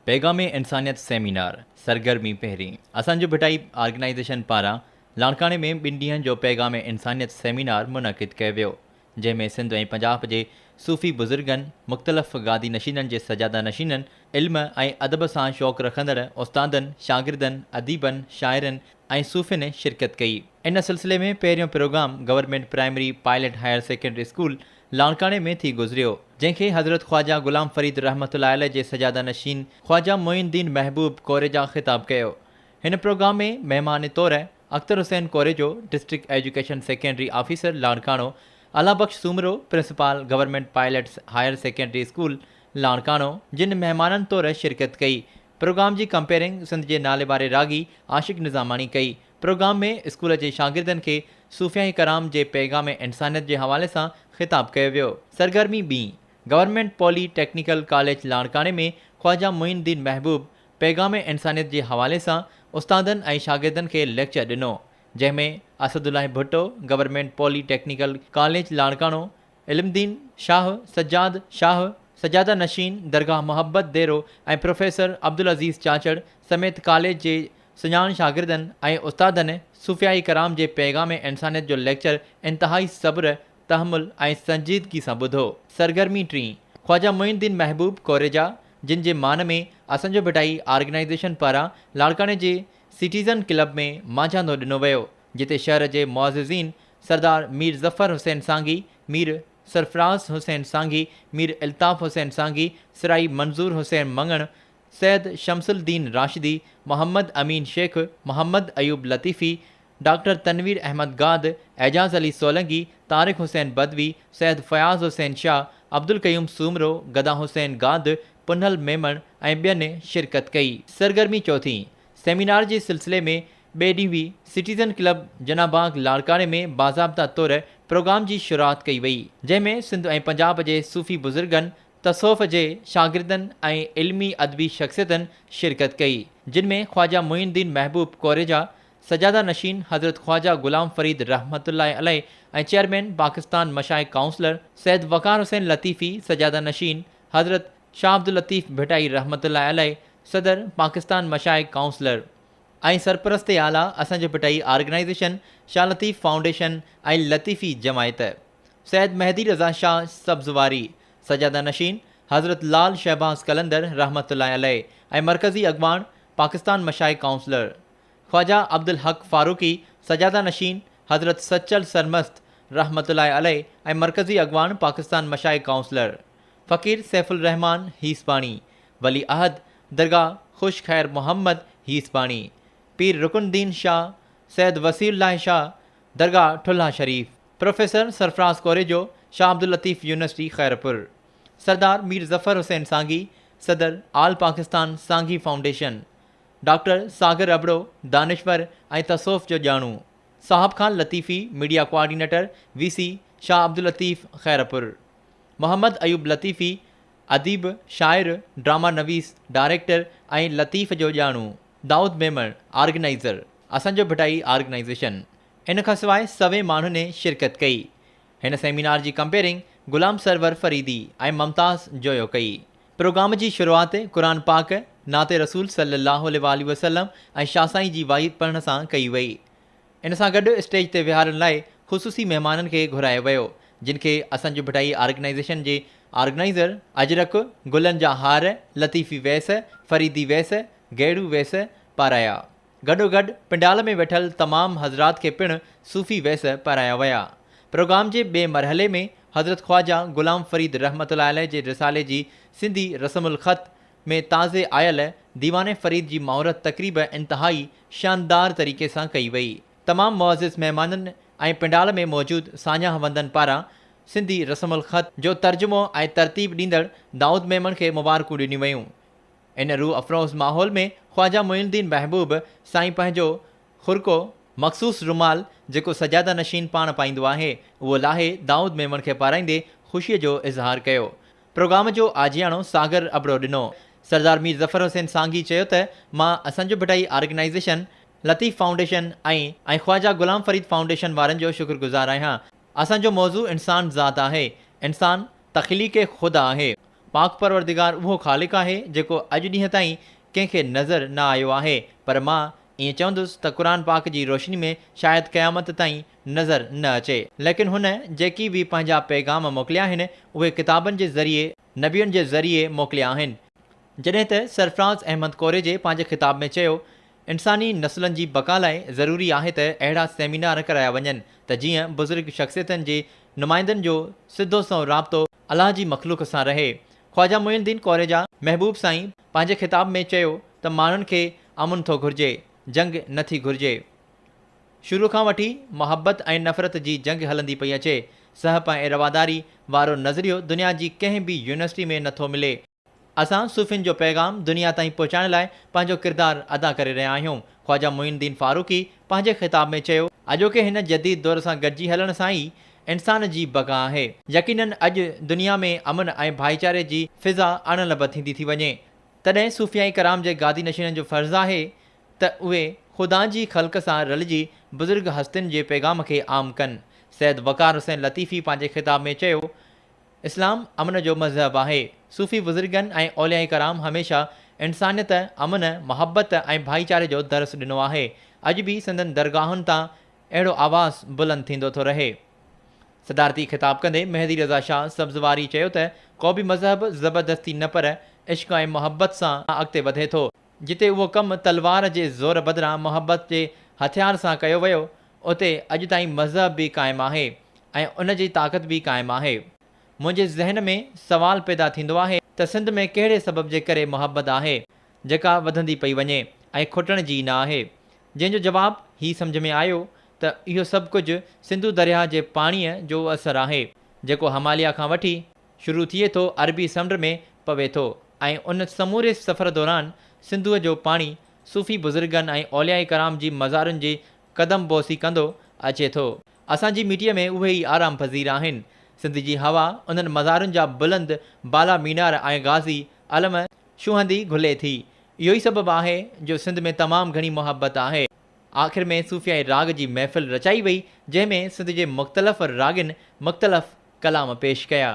पैगाम इंसानियत सेमिनार सरगर्मी पहिरीं असांजो भिटाई ऑर्गेनाइज़ेशन पारां लाणकाणे में 2 ॾींहनि जो पैगाम इंसानियत सेमिनार मुनक़िद कयो वियो, जंहिंमें सिंध ऐं पंजाब जे सूफ़ी बुज़ुर्गनि, मुख़्तलिफ़ गादी नशीननि जे सजादा नशीननि, इल्म ऐं अदब सां शौक़ु रखंदड़ उस्तादनि, शागिर्दनि, अदीबनि, शाइरनि ऐं सूफ़ियुनि शिरकत कई। इन सिलसिले में पहिरियों programme government primary pilot higher secondary school लाणकाणे में थी गुज़रियो, जंहिंखे हज़रत ख्वाजा गुलाम फ़रीद रहमतुल्लाह अलैह जे सजादा नशीन ख्वाजा मोइनुद्दीन महबूब कोरेजा ख़िताब कयो। हिन प्रोग्राम में महिमान तौर Akhtar Hussain Korejo, district education secondary officer Larkana, Allah Bakhsh Soomro, principal government pilots higher secondary school Larkana, जिन महिमाननि तौर शिरकत कई। प्रोग्राम जी कंपेयरिंग सिंध जे नाले वारे रागी आशिक निज़ामानी कई। प्रोग्राम में स्कूल जे शागिर्दनि खे सूफ़िया कराम जे पैगाम इंसानियत जे हवाले सां ख़िताब कयो वियो। सरगर्मी 2 गवर्नमेंट पॉलीटेक्निकल कॉलेज लाणकाणे में ख्वाजा मोइनुद्दीन महबूब पैगाम इंसानियत जे हवाले सां उस्तादनि ऐं शागिर्दनि खे लेक्चर ॾिनो, जंहिंमें Asadullah Bhutto government polytechnical college Larkana, Ilmuddin Shah, Sajjad Shah, सजादा नशीन दरगाह मोहब्बत देरो ऐं प्रोफेसर अब्दुल अज़ीज़ चाचड़ समेत कॉलेज जे सुञाण शागिर्दनि ऐं उस्तादनि सूफ़िया कराम जे पैगाम इंसानियत जो लेक्चर इंतहाई सब्र, तहमुल ऐं संजीदगी सां ॿुधो। सरगर्मी 3 ख्वाजा मोइनुद्दीन महबूब कोरेजा, जिन जे मान में असांजो भिटाई ऑर्गेनाइज़ेशन पारां लाड़काणे जे सिटीज़न क्लब में मांझांदो ॾिनो वियो, जिते शहर जे मुअज़्ज़िज़ीन सरदार मीर ज़फ़र हुसैन सांगी, मीर सरफराज़ हुसैन सांगी, मीर अल्ताफ़ हुसैन सांगी, सराई मंज़ूर हुसैन मंगण, सैयद शमसुद्दीन राशिदी, मोहम्मद अमीन शेख, मोहम्मद अयूब लतीफ़ी, डॉक्टर तनवीर अहमद गाद, एजाज़ अली सोलंगी, तारिक हुसैन बदवी, सैयद फ़याज़ हुसैन शाह, अब्दुल क़यूम सूमरो, गदा हुसैन गाद, पुनल मेमण ऐं ॿियनि शिरकत कई। सरगर्मी 4 सेमिनार जे सिलसिले में ॿिए ॾींहुं बि सिटीज़न क्लब जनाबाग लाड़काणे में बाज़ाब्ता तौर प्रोग्राम जी शुरूआत कई वई, जंहिंमें सिंध ऐं पंजाब जे सूफ़ी बुज़ुर्गनि, तसौफ़ जे शागिर्दनि ऐं इल्मी अदबी शख़्सियतनि शिरकत कई, जिन में ख्वाजा मोइनुद्दीन महबूब कोरेजा, सजादा नशीन हज़रत ख्वाजा गुलाम फ़रीद रहमतुल्लाह अलैह ऐं चेयरमैन पाकिस्तान मशाइख़ काउंसलर सैयद वक़ार हुसैन लतीफ़ी, सजादा नशीन हज़रत शाह अब्दुल लतीफ़ भिटाई रहमतुल्लाह अलैह, सदर पाकिस्तान मशाइख़ काउंसलर ऐं सरपरस्त आला असांजो भिटाई ऑर्गेनाइज़ेशन शाह लतीफ़ फाउंडेशन ऐं लतीफ़ी जमायत, सैयद मेहदी रज़ा शाह सब्ज़वारी, सजादा नशीन हज़रत लाल शहबाज़ कलंदर रहमतुल्लाह अलैह ऐं मरकज़ी अॻवान पाकिस्तान मशाइख़ काउंसलर, ख्वाजा अब्दुल हक फ़ारूक़ी, सजादा नशीन हज़रत सच्चल सरमस्त रहमतुल्लाह अलैह ऐं मरकज़ी अॻवान पाकिस्तान मशाइख़ काउंसलर, फ़कीर सैफ़ुल रहमान हीसपाणी, वली अहद दरगाह खुश खैर मोहम्मद हीसपाणी, पीर रुकनुद्दीन शाह, सैयद वसीउल्लाह शाह, दरगाह ठुल्हा शरीफ, प्रोफेसर सरफराज़ कोरेजो, शाह अब्दुल लतीफ़ यूनिवर्सिटी खैरपुर, सरदार मीर ज़फ़र हुसैन सांगी, सदर आल पाकिस्तान सांगी फाउंडेशन, डॉक्टर सागर अबड़ो, दानिश्वर ऐं तसौफ़ जो ॼाणू, Sahib Khan Latifi, media coordinator VC Shah Abdul Latif Khairpur, Mohammad Ayub Latifi, अदीब, शाइर, ड्रामा नवीस, डायरेक्टर ऐं लतीफ़ जो ॼाणू, दाऊद मेमण ऑर्गेनाइज़र असांजो भिटाई ऑर्गेनाइज़ेशन। इन खां सवाइ सवे माण्हुनि शिरकत कई। हिन सेमिनार जी कंपेयरिंग गुलाम सरवर फ़रीदी ऐं मुमताज़ जोयो कई। प्रोग्राम जी शुरूआति क़ुरान पाक, नाते रसूल सल्लल्लाहु अलैहि वसल्लम ऐं शासाई जी वाइद पढ़ण सां कई वई। इन सां गॾु स्टेज ते विहारण लाइ ख़ुसूसी महिमाननि खे घुरायो वियो, जिन खे असांजो भिटाई ऑर्गेनाइज़ेशन जे ऑर्गेनाइज़र अजरक, गुलनि जा हार, लतीफ़ी वैस, फ़रीदी वैस, गेड़ू वैस पाराया। गॾोगॾु पिंडाल में वेठल तमामु हज़रात खे पिणु सूफ़ी वैस पाराया विया। प्रोग्राम जे ॿिए मरहले में हज़रत ख्वाजा गुलाम फ़रीद रहमतुल्लाह अलैह जे रिसाले जी सिंधी रस्मुल ख़त में ताज़े आयल दीवाने फ़रीद जी महूरत तक़रीब इंतहाई शानदार तरीक़े सां कई वई। तमामु मुअज़्ज़िज़ महिमाननि ऐं पिंडाल में मौजूदु साञा हवंदनि पारां सिंधी रस्मुल ख़त जो तर्जुमो ऐं तरतीब ॾींदड़ दाऊद मेमण खे मुबारकूं ॾिनियूं वयूं। इन रूह अफ़रोज़ माहौल में ख्वाजा मोइनुद्दीन महबूब साईं पंहिंजो खुरको मख़सूस रुमाल, जेको सजादा नशीन पाण पाईंदो आहे, उहो लाहे दाऊद मेमण खे पाराईंदे ख़ुशीअ जो इज़हार कयो। प्रोग्राम जो आजियाणो सागर अबड़ो ॾिनो। सरदार मीर ज़फ़र हुसैन सांगी चयो त मां असांजो भिटाई ऑर्गेनाइज़ेशन, लतीफ़ फाउंडेशन ऐं ख्वाजा गुलाम फ़रीद फाउंडेशन वारनि जो शुक्रगुज़ार आहियां। असांजो मौज़ू इंसान ज़ात आहे। इंसान तख़लीक़ ख़ुदा आहे। पाक परवरदिगार उहो ख़ालिक़ आहे जेको अॼु ॾींहं ताईं कंहिंखे नज़र न आयो आहे, पर मां ईअं चवंदुसि त क़ुर पाक जी रोशनी में शायदि क़यामत ताईं नज़र न अचे। लेकिन हुन जेकी बि पंहिंजा पैगाम मोकिलिया आहिनि उहे किताबनि जे ज़रिए, नबियुनि जे ज़रिए मोकिलिया आहिनि। जॾहिं त सरफराज़ अहमद कोरे जे पंहिंजे ख़िताब में चयो, इंसानी नसुलनि जी बका लाइ ज़रूरी आहे त अहिड़ा सेमिनार कराया वञनि त जीअं बुज़ुर्ग शख़्सियतनि जे नुमाइंदनि जो सिधो सो राब्तो अलाह जी मख़लूक़ सां रहे। ख्वाजा मुइनुद्दीन कोरे जा महबूब साईं पंहिंजे ख़िताब में चयो त माण्हुनि खे अमुन थो घुरिजे, जंग नथी घुरिजे। शुरू खां वठी मुहबत ऐं नफ़रत जी जंग हलंदी पई अचे। सहप ऐं रवादारी वारो नज़रियो दुनिया जी कंहिं बि यूनिवर्सिटी में नथो मिले। असां सूफ़ियुनि जो पैगाम दुनिया ताईं पहुचाइण लाइ पंहिंजो किरदारु अदा करे रहिया आहियूं। ख्वाजा मुइनुद्दीन फारूकी पंहिंजे ख़िताब में चयो, अॼोके हिन जदीद दौर सां गॾिजी हलण सां ई इंसान जी बका आहे। यकीनन अॼु दुनिया में अमन ऐं भाईचारे जी फिज़ा अणलब थींदी थी वञे। तॾहिं सूफ़ियाई कराम जे गादी नशीननि जो फ़र्ज़ु आहे त उहे ख़ुदा जी ख़ल्क़ सां रलिजी बुज़ुर्ग हस्तियुनि जे पैगाम खे आम कनि। सैद वक़ार हुसैन लतीफ़ी पंहिंजे ख़िताब में चयो, इस्लाम अमन जो मज़हब आहे। सूफ़ी बुज़ुर्गनि ऐं औलिया कराम हमेशह इंसानियत, अमन, मुहबत ऐं भाईचारे जो दर्स ॾिनो आहे। अॼु बि संदन दरगाहुनि तां अहिड़ो आवाज़ बुलंद थींदो थो रहे। सदारती ख़िताब कंदे मेहदी रज़ा शाह सब्ज़वारी चयो त को बि मज़हब ज़बरदस्ती न पर इश्क ऐं मुहबत सां अॻिते वधे थो। जिते उहो कमु तलवार जे ज़ोर बदिरां मुहबत जे हथियार सां कयो वियो, उते अॼु ताईं मज़हब बि क़ाइमु आहे ऐं उन जी ताक़त बि क़ाइमु आहे। मुंहिंजे ज़हन में सवाल पैदा थींदो आहे त सिंध में कहिड़े सबब जे करे मुहबत आहे जेका वधंदी पई वञे ऐं खुटण जी न आहे, जंहिंजो जवाबु हीउ सम्झ में आयो त इहो सभु कुझु सिंधु दरिया जे पाणीअ जो असरु आहे जेको हिमालय खां वठी शुरू थिए थो, अरबी समुंड में पवे थो ऐं उन समूरे सफ़र दौरान सिंधूअ जो पाणी सूफ़ी बुज़ुर्गनि ऐं औलिया कराम जी मज़ारुनि जी क़दम बोसी कंदो अचे थो। असांजी मिटीअ में उहे ई आराम पज़ीर आहिनि। सिंध जी हवा उन्हनि मज़ारुनि जा बुलंद बाला मीनार ऐं गाज़ी अलम छूहंदी घुले थी। इहो ई सबबु आहे जो सिंध में तमामु घणी मुहबत आहे। आख़िर में सूफ़ियाई राग जी महफ़िल रचाई वई, जंहिंमें सिंध जे मुख़्तलिफ़ रागिन मुख़्तलिफ़ कलाम पेश कया।